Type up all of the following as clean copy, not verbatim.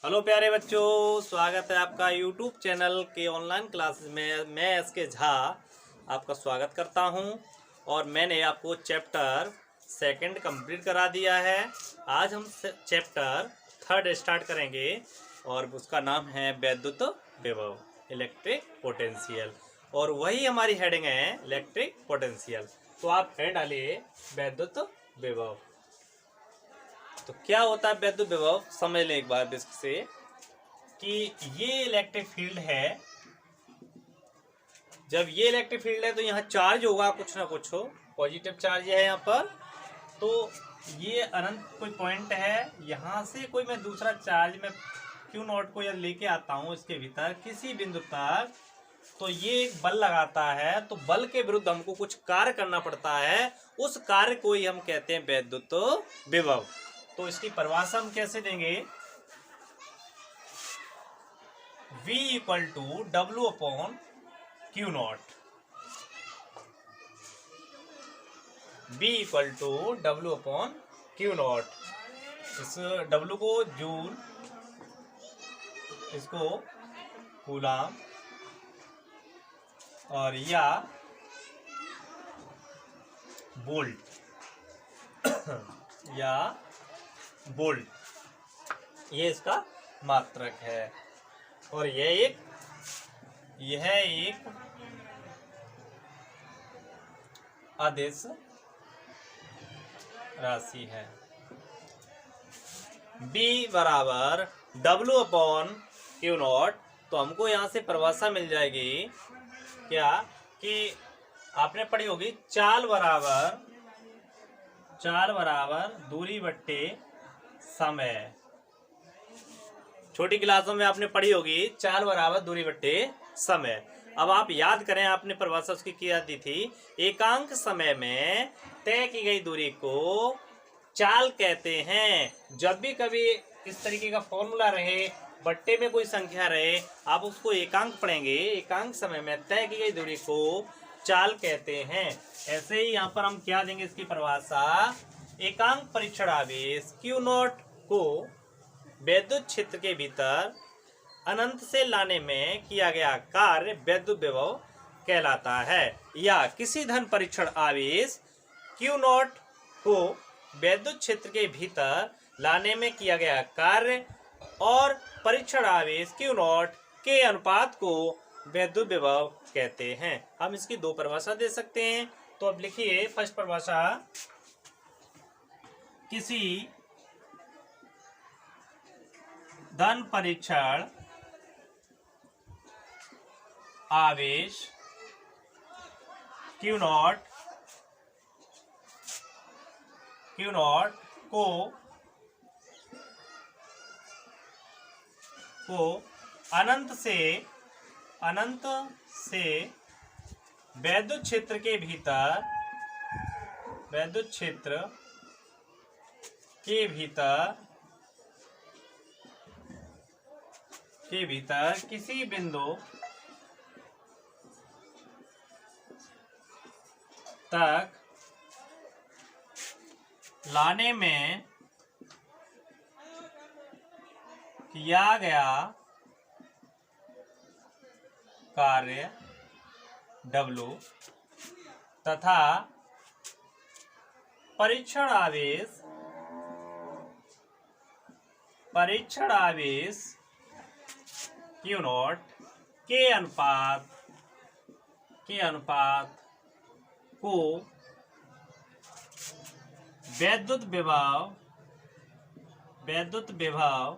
Hello प्यारे बच्चों, स्वागत है आपका यूट्यूब चैनल के ऑनलाइन क्लासेस में। मैं एसके झा आपका स्वागत करता हूं और मैंने आपको चैप्टर सेकंड कंप्लीट करा दिया है। आज हम चैप्टर थर्ड स्टार्ट करेंगे और उसका नाम है वैद्युत विभव, इलेक्ट्रिक पोटेंशियल, और वही हमारी हेडिंग है इलेक्ट्रिक पोटेंशियल। तो आप हेड डालिए वैद्युत विभव। तो क्या होता है वैद्युत विभव, समझ लें एक बार बेसिक से कि ये इलेक्ट्रिक फील्ड है। जब ये इलेक्ट्रिक फील्ड है तो यहाँ चार्ज होगा, कुछ ना कुछ हो, पॉजिटिव चार्ज है यहाँ पर। तो ये अनंत कोई पॉइंट है, यहाँ से कोई मैं दूसरा चार्ज में क्यू नॉट को या लेके आता हूँ इसके भीतर किसी बिंदु तक, तो ये एक बल लगाता है। तो बल के विरुद्ध हमको कुछ कार्य करना पड़ता है, उस कार्य को ही हम कहते हैं वैद्युत विभव। तो इसकी परिभाषा हम कैसे देंगे? V equal to W upon Q naught. V equal to W upon Q naught. इस W को जूल, इसको कूलाम, और या वोल्ट या वोल्ट, ये इसका मात्रक है। और यह एक अदिश राशि है। B बराबर W अपॉन क्यू नॉट। तो हमको यहाँ से परिभाषा मिल जाएगी क्या कि आपने पढ़ी होगी, चाल बराबर दूरी बट्टे समय। छोटी क्लासों में आपने पढ़ी होगी चाल बराबर दूरी बट्टे समय। अब आप याद करें, आपने परिभाषा उसकी क्या दी थी? एकांक समय में तय की गई दूरी को चाल कहते हैं। जब भी कभी इस तरीके का फॉर्मूला रहे, बट्टे में कोई संख्या रहे, आप उसको एकांक पढ़ेंगे। एकांक समय में तय की गई दूरी को चाल कहते हैं। ऐसे ही यहाँ पर हम क्या देंगे इसकी परिभाषा? एकांक परीक्षण आवेश क्यू नॉट को वैद्युत क्षेत्र के भीतर अनंत से लाने में किया गया कार्य वैद्युत विभव कहलाता है। या किसी धन परीक्षण आवेश क्यू नॉट को वैद्युत क्षेत्र के भीतर लाने में किया गया कार्य और परीक्षण आवेश क्यू नॉट के अनुपात को वैद्युत विभव कहते हैं। हम इसकी दो परिभाषा दे सकते हैं। तो अब लिखिए फर्स्ट परिभाषा, किसी धन परीक्षण आवेश क्यू नॉट को अनंत से वैद्युत क्षेत्र के भीतर किसी बिंदु तक लाने में किया गया कार्य W तथा परीक्षण आवेश क्यू नॉट के अनुपात को वैद्युत विभव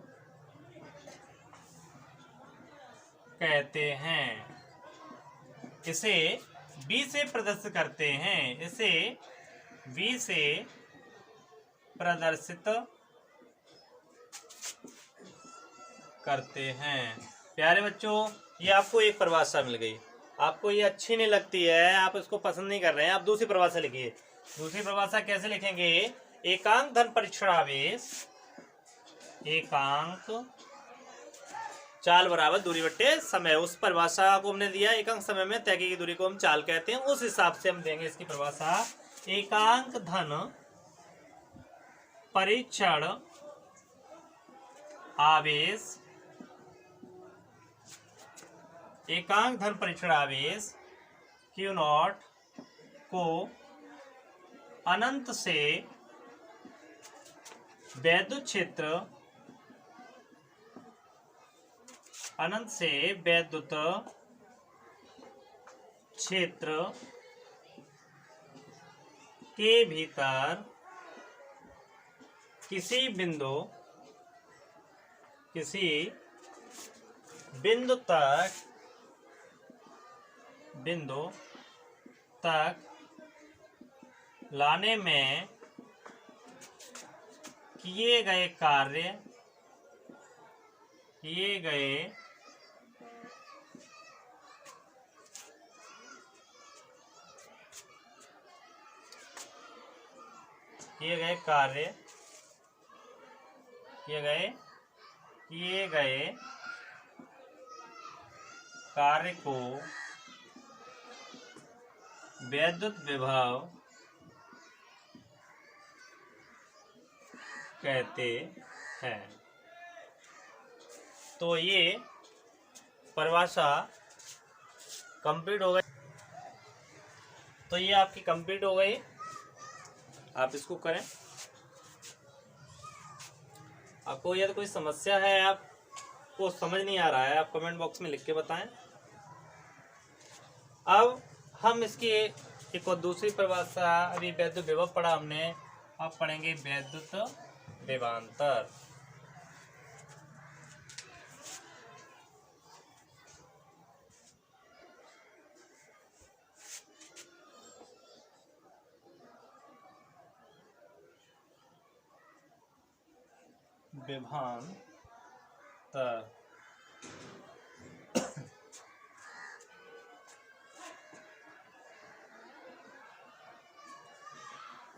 कहते हैं। इसे B से प्रदर्शित करते हैं। इसे V से प्रदर्शित करते हैं। प्यारे बच्चों, ये आपको एक परिभाषा मिल गई। आपको ये अच्छी नहीं लगती है, आप इसको पसंद नहीं कर रहे हैं, आप दूसरी परिभाषा लिखिए। दूसरी परिभाषा कैसे लिखेंगे? एकांक धन परीक्षण आवेश, एकांक चाल बराबर दूरी बट्टे समय। उस परिभाषा को हमने दिया, एकांक समय में तय की दूरी को हम चाल कहते हैं। उस हिसाब से हम देंगे इसकी परिभाषा। एकांक धन परीक्षण आवेश, एकांक धन परीक्षण आवेश Q नॉट को अनंत से वैद्युत क्षेत्र, अनंत से वैद्युत क्षेत्र के भीतर किसी बिंदु तक लाने में किए गए कार्य, किए गए कार्य, किए गए कार्य को वैद्युत विभव कहते हैं। तो ये परिभाषा कंप्लीट हो गई। तो ये आपकी कंप्लीट हो गई, आप इसको करें। आपको यदि कोई समस्या है, आपको समझ नहीं आ रहा है, आप कमेंट बॉक्स में लिख के बताएं। अब हम इसकी एक और दूसरी परिभाषा, अभी वैद्युत विभव पढ़ा हमने, अब पढ़ेंगे वैद्युत विभवांतर। विभवांतर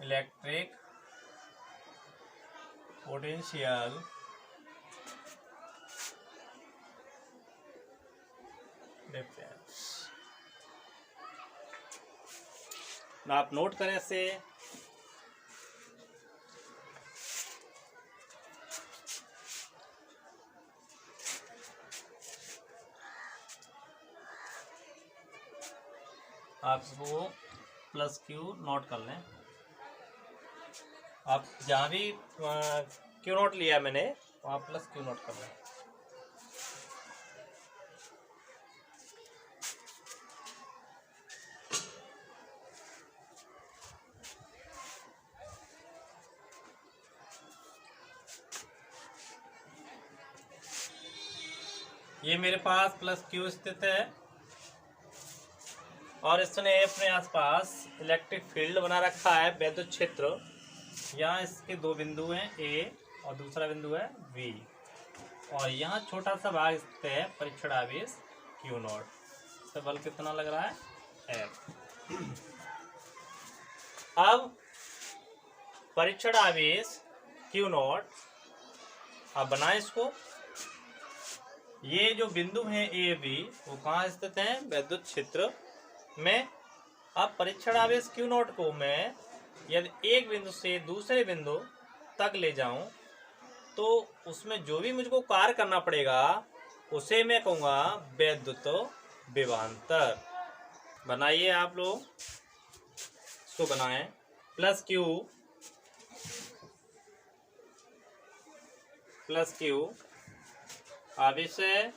इलेक्ट्रिक पोटेंशियल डिफरेंस। आप नोट करें इसे। आप इसको प्लस क्यू नोट कर लें। आप जहाँ भी क्यू नोट लिया मैंने, वहाँ प्लस क्यू नोट कर लें। ये मेरे पास प्लस क्यू स्थित है और इसने अपने आसपास इलेक्ट्रिक फील्ड बना रखा है, वैद्युत क्षेत्र। यहाँ इसके दो बिंदु हैं, ए और दूसरा बिंदु है बी, और यहाँ छोटा सा भाग स्थित है परीक्षण आवेश क्यू नॉट। इसका बल कितना लग रहा है? F। अब परीक्षण आवेश क्यू नॉट, अब बनाए इसको। ये जो बिंदु हैं ए बी, वो कहाँ स्थित हैं? वैद्युत क्षेत्र में। अब परीक्षण आवेश क्यू नॉट को मैं यदि एक बिंदु से दूसरे बिंदु तक ले जाऊं, तो उसमें जो भी मुझको कार्य करना पड़ेगा उसे मैं कहूँगा वैद्युत विभवांतर। बनाइए आप लोग, इसको बनाएं। प्लस क्यू आवेश है,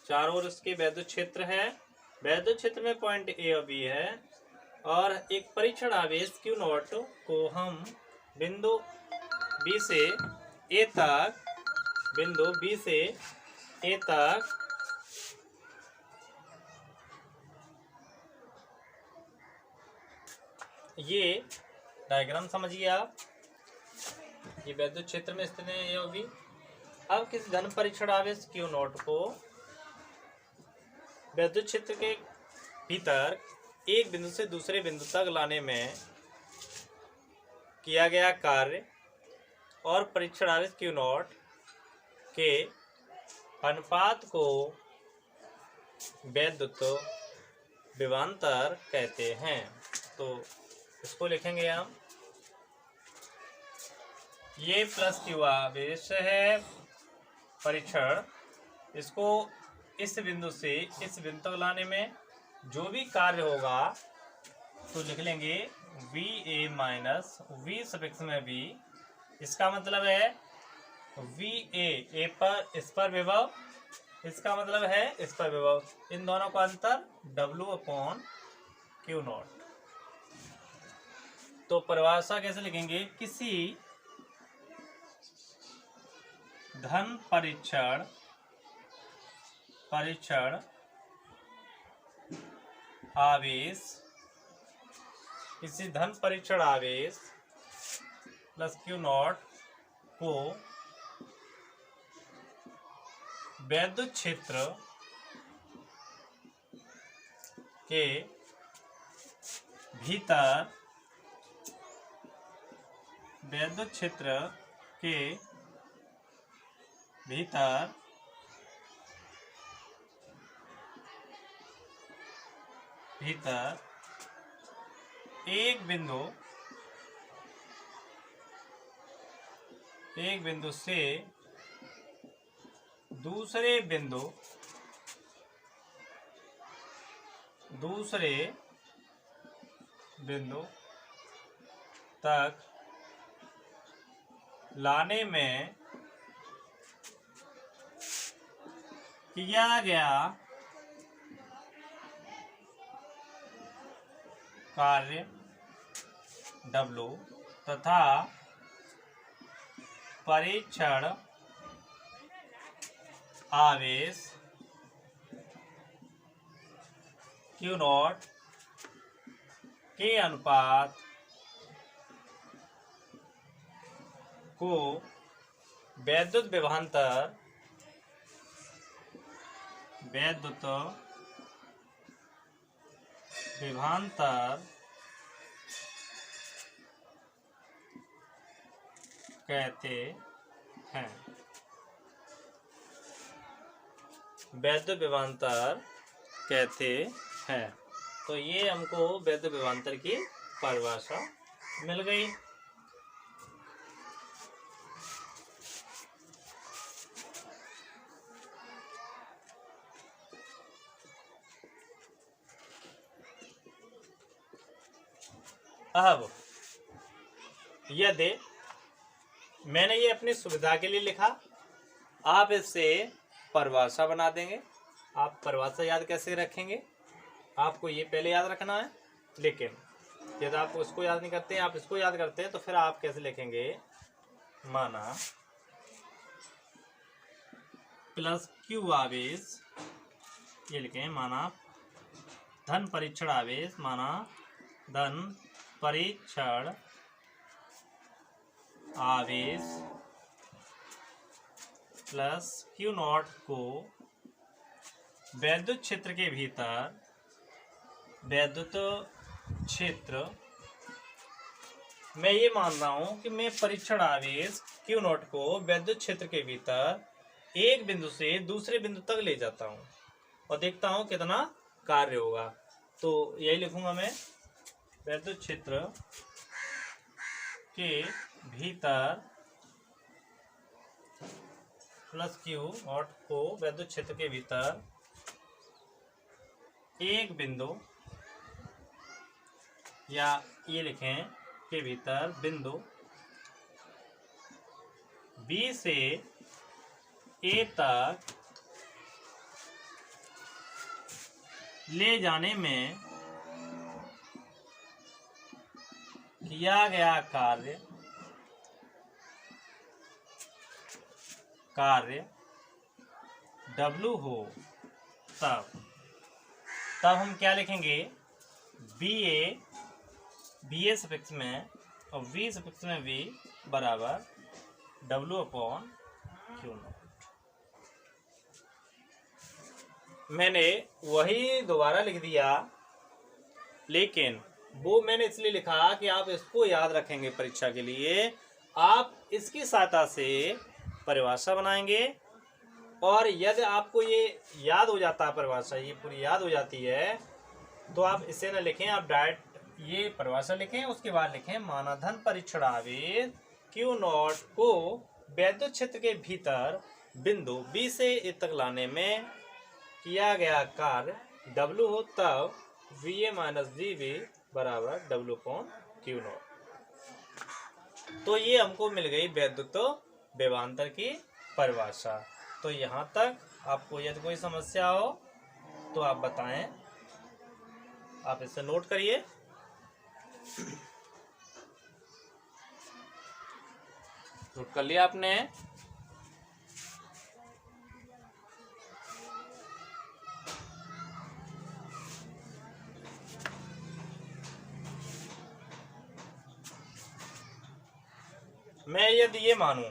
चारों ओर इसके वैद्युत क्षेत्र है। वैद्युत क्षेत्र में पॉइंट ए और बी है, और एक परीक्षण आवेश क्यू नॉट को हम बिंदु बी से ए तक, ये डायग्राम समझिए आप। ये वैद्युत क्षेत्र में स्थित है ए और बी। अब किसी धन परीक्षण आवेश क्यू नॉट को वैद्युत क्षेत्र के भीतर एक बिंदु से दूसरे बिंदु तक लाने में किया गया कार्य और परीक्षण आवेश क्यू नॉट के अनुपात को वैद्युत विभवांतर कहते हैं। तो इसको लिखेंगे हम। ये प्लस क्यू आवेश है, परीक्षण, इसको इस बिंदु से इस बिंदु तक लाने में जो भी कार्य होगा तो लिख लेंगे V A minus V suffix में वी। इसका मतलब है वी ए पर इस पर विभव, इसका मतलब है इस पर विभव, इन दोनों का अंतर W/Q0। तो परिभाषा कैसे लिखेंगे, किसी धन परीक्षण आवेश, किसी धन परीक्षण आवेश प्लस Q0 को वैद्युत क्षेत्र के भीतर, वैद्युत क्षेत्र के भीतर एक बिंदु से दूसरे बिंदु तक लाने में किया गया कार्य W तथा परीक्षण आवेश Q0 के अनुपात को वैद्युत विभवांतर कहते हैं। वैद्युत विभवांतर कहते हैं। तो ये हमको वैद्युत विभवांतर की परिभाषा मिल गई। अब यदि मैंने ये अपनी सुविधा के लिए लिखा, आप इससे परिभाषा बना देंगे। आप परिभाषा याद कैसे रखेंगे, आपको ये पहले याद रखना है। लेकिन यदि आप उसको याद नहीं करते, आप इसको याद करते हैं, तो फिर आप कैसे लिखेंगे, माना प्लस Q आवेश, ये लिखें माना धन परीक्षण आवेश, माना धन परीक्षण आवेश प्लस Q0 को वैद्युत क्षेत्र के भीतर, वैद्युत क्षेत्र मैं ये मान रहा हूं कि मैं परीक्षण आवेश Q0 को वैद्युत क्षेत्र के भीतर एक बिंदु से दूसरे बिंदु तक ले जाता हूं और देखता हूं कितना कार्य होगा। तो यही लिखूंगा मैं, वैद्युत क्षेत्र के भीतर प्लस Q0 को वैद्युत क्षेत्र के भीतर एक बिंदु, या ये लिखें के भीतर बिंदु B से A तक ले जाने में किया गया कार्य W हो, तब हम क्या लिखेंगे, BA सफिक्स में और V सफिक्स में V बराबर W/Q0। मैंने वही दोबारा लिख दिया, लेकिन वो मैंने इसलिए लिखा कि आप इसको याद रखेंगे परीक्षा के लिए। आप इसकी सहायता से परिभाषा बनाएंगे, और यदि आपको ये याद हो जाता है, परिभाषा ये पूरी याद हो जाती है, तो आप इसे न लिखें, आप डायरेक्ट ये परिभाषा लिखें, उसके बाद लिखें मानाधन परीक्षण आवेश Q0 को वैद्युत क्षेत्र के भीतर बिंदु बी से ए तक लाने में किया गया कार्य W हो, तब VA माइनस DB बराबर W अपॉन Q नॉट। तो ये हमको मिल गई वैद्युत विभवांतर की परिभाषा। तो यहाँ तक आपको यदि कोई समस्या हो तो आप बताएं, आप इसे नोट करिए। नोट कर लिया आपने? मैं यदि ये मानूं,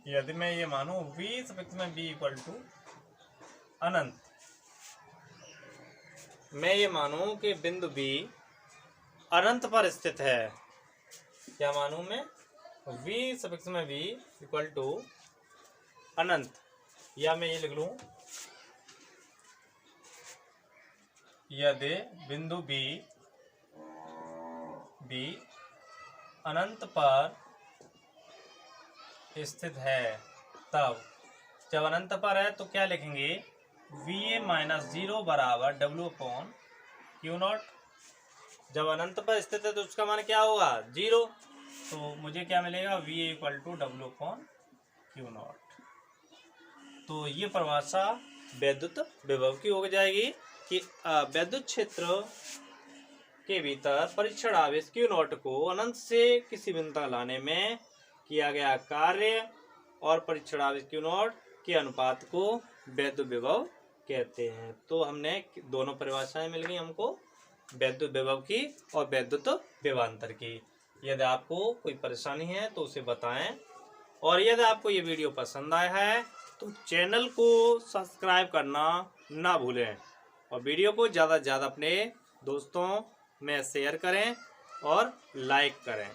यदि मैं ये मानूं v सफिक्स में b इक्वल टू अनंत, मैं ये मानूं कि बिंदु b अनंत पर स्थित है। क्या मानूं मैं? v सफिक्स में b इक्वल टू अनंत, या मैं ये लिख लूं यदि बिंदु b अनंत पर स्थित है, तब जब अनंत पर है तो क्या लिखेंगे? VA माइनस 0 बराबर W अपॉन Q नॉट। जब अनंत पर स्थित है तो उसका मान क्या होगा? 0। तो मुझे क्या मिलेगा? VA equal to W upon Q naught. तो ये परिभाषा वैद्युत विभव की हो जाएगी कि वैद्युत क्षेत्र के भीतर परीक्षण आवेश Q नॉट को अनंत से किसी बिंदु तक लाने में किया गया कार्य और परीक्षण आवेश Q नॉट के अनुपात को वैद्युत विभव कहते हैं। तो हमने दोनों परिभाषाएं मिल गई हमको, वैद्युत विभव की और वैद्युत विभवांतर की। यदि आपको कोई परेशानी है तो उसे बताएं, और यदि आपको ये वीडियो पसंद आया है तो चैनल को सब्सक्राइब करना ना भूलें, और वीडियो को ज़्यादा से ज़्यादा अपने दोस्तों में शेयर करें और लाइक करें।